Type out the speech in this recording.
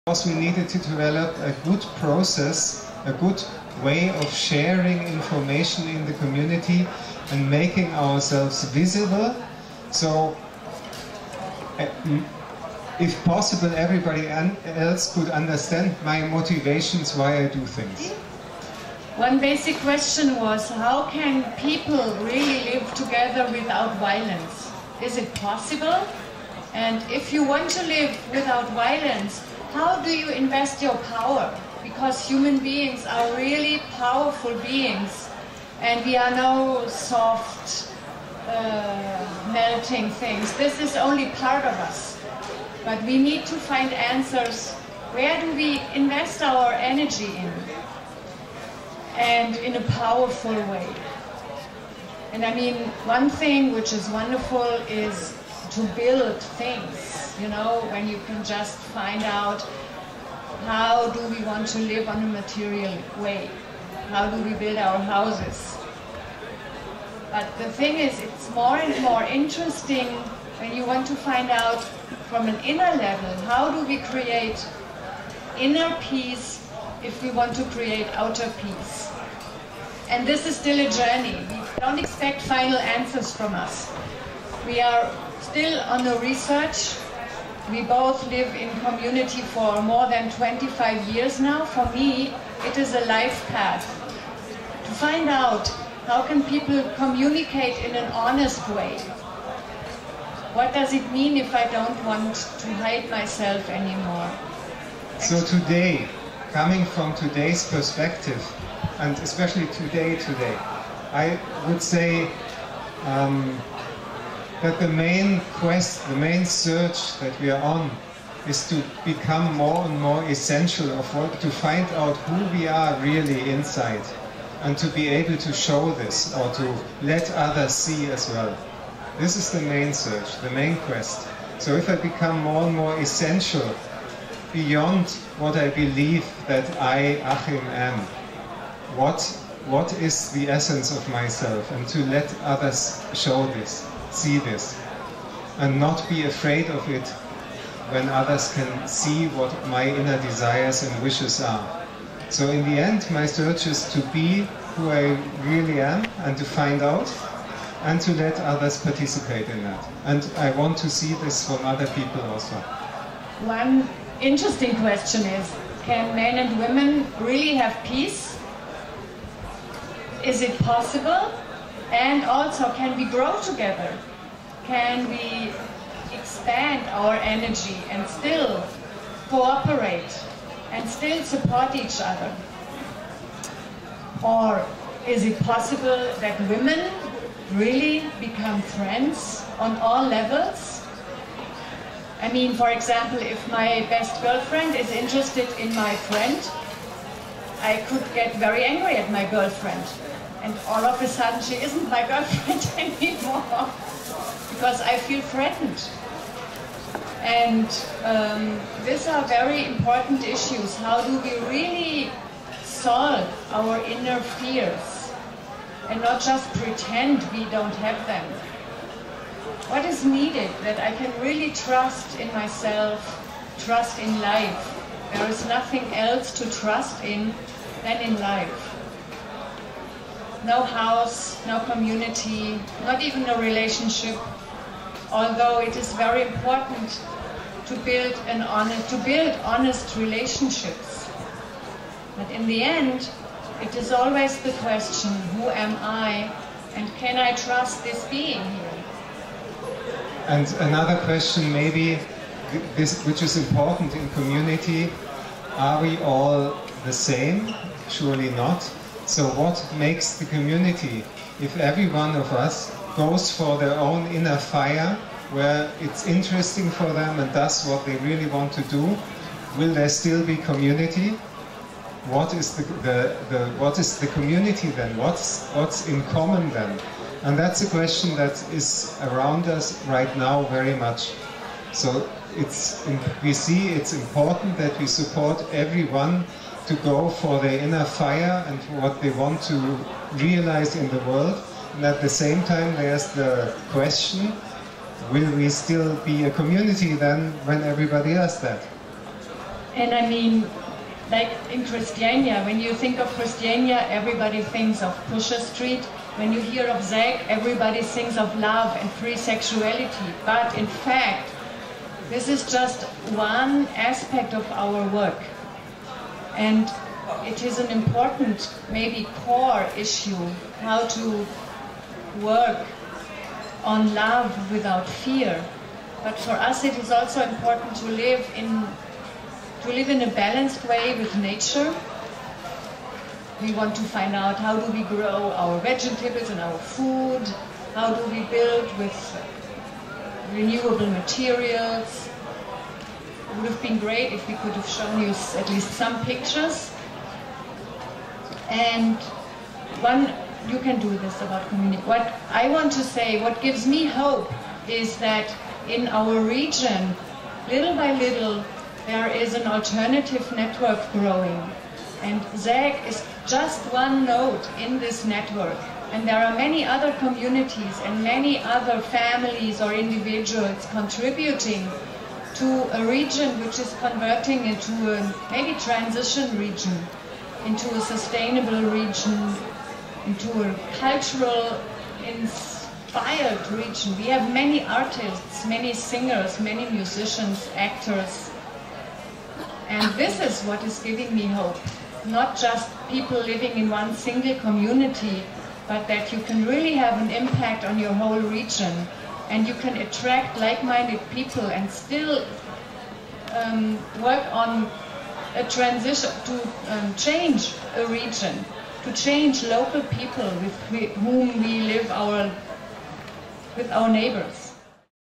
We needed to develop a good process, a good way of sharing information in the community and making ourselves visible. So, if possible, everybody else could understand my motivations why I do things. One basic question was, how can people really live together without violence? Is it possible? And if you want to live without violence, how do you invest your power? Because human beings are really powerful beings, and we are no soft, melting things. This is only part of us. But we need to find answers. Where do we invest our energy in? And in a powerful way. And I mean, one thing which is wonderful is to build things, you know, when you can just find out how do we want to live on a material way, how do we build our houses. But the thing is, it's more and more interesting when you want to find out from an inner level, how do we create inner peace if we want to create outer peace. And this is still a journey. We don't expect final answers from us. We are still on the research. We both live in community for more than 25 years now. For me, it is a life path. To find out how can people communicate in an honest way. What does it mean if I don't want to hide myself anymore? So today, coming from today's perspective, and especially today, I would say that the main quest, the main search that we are on is to become more and more essential to find out who we are really inside and to be able to show this or to let others see as well. This is the main search, the main quest. So if I become more and more essential beyond what I believe that I, Achim, am, what is the essence of myself, and to let others show this, see this, and not be afraid of it when others can see what my inner desires and wishes are. So in the end, my search is to be who I really am and to find out and to let others participate in that. And I want to see this from other people also. One interesting question is, can men and women really have peace? Is it possible? And also, can we grow together? Can we expand our energy and still cooperate and still support each other? Or is it possible that women really become friends on all levels? I mean, for example, if my best girlfriend is interested in my friend, I could get very angry at my girlfriend. And all of a sudden she isn't my girlfriend anymore because I feel threatened. And these are very important issues. How do we really solve our inner fears and not just pretend we don't have them? What is needed that I can really trust in myself, trust in life? There is nothing else to trust in than in life. No house, no community, not even a relationship, although it is very important to build honest relationships. But in the end, it is always the question, who am I, and can I trust this being here? And another question maybe, which is important in community, are we all the same? Surely not. So what makes the community? If every one of us goes for their own inner fire, where it's interesting for them and does what they really want to do, will there still be community? What is the community then? What's in common then? And that's a question that is around us right now very much. So we see it's important that we support everyone to go for their inner fire and what they want to realize in the world. And at the same time, there's the question, will we still be a community then when everybody does that? And I mean, like in Christiania, when you think of Christiania, everybody thinks of Pusher Street. When you hear of Zegg, everybody thinks of love and free sexuality. But in fact, this is just one aspect of our work. And it is an important, maybe core issue, how to work on love without fear. But for us it is also important to live in a balanced way with nature. We want to find out how do we grow our vegetables and our food, how do we build with renewable materials. It would have been great if we could have shown you at least some pictures. And you can do this about community. What I want to say, what gives me hope is that in our region, little by little, there is an alternative network growing. And Zegg is just one node in this network. And there are many other communities and many other families or individuals contributing to a region which is converting into a maybe transition region, into a sustainable region, into a cultural inspired region. We have many artists, many singers, many musicians, actors. And this is what is giving me hope. Not just people living in one single community, but that you can really have an impact on your whole region. And you can attract like-minded people and still work on a transition to change a region, to change local people with whom we live with our neighbors.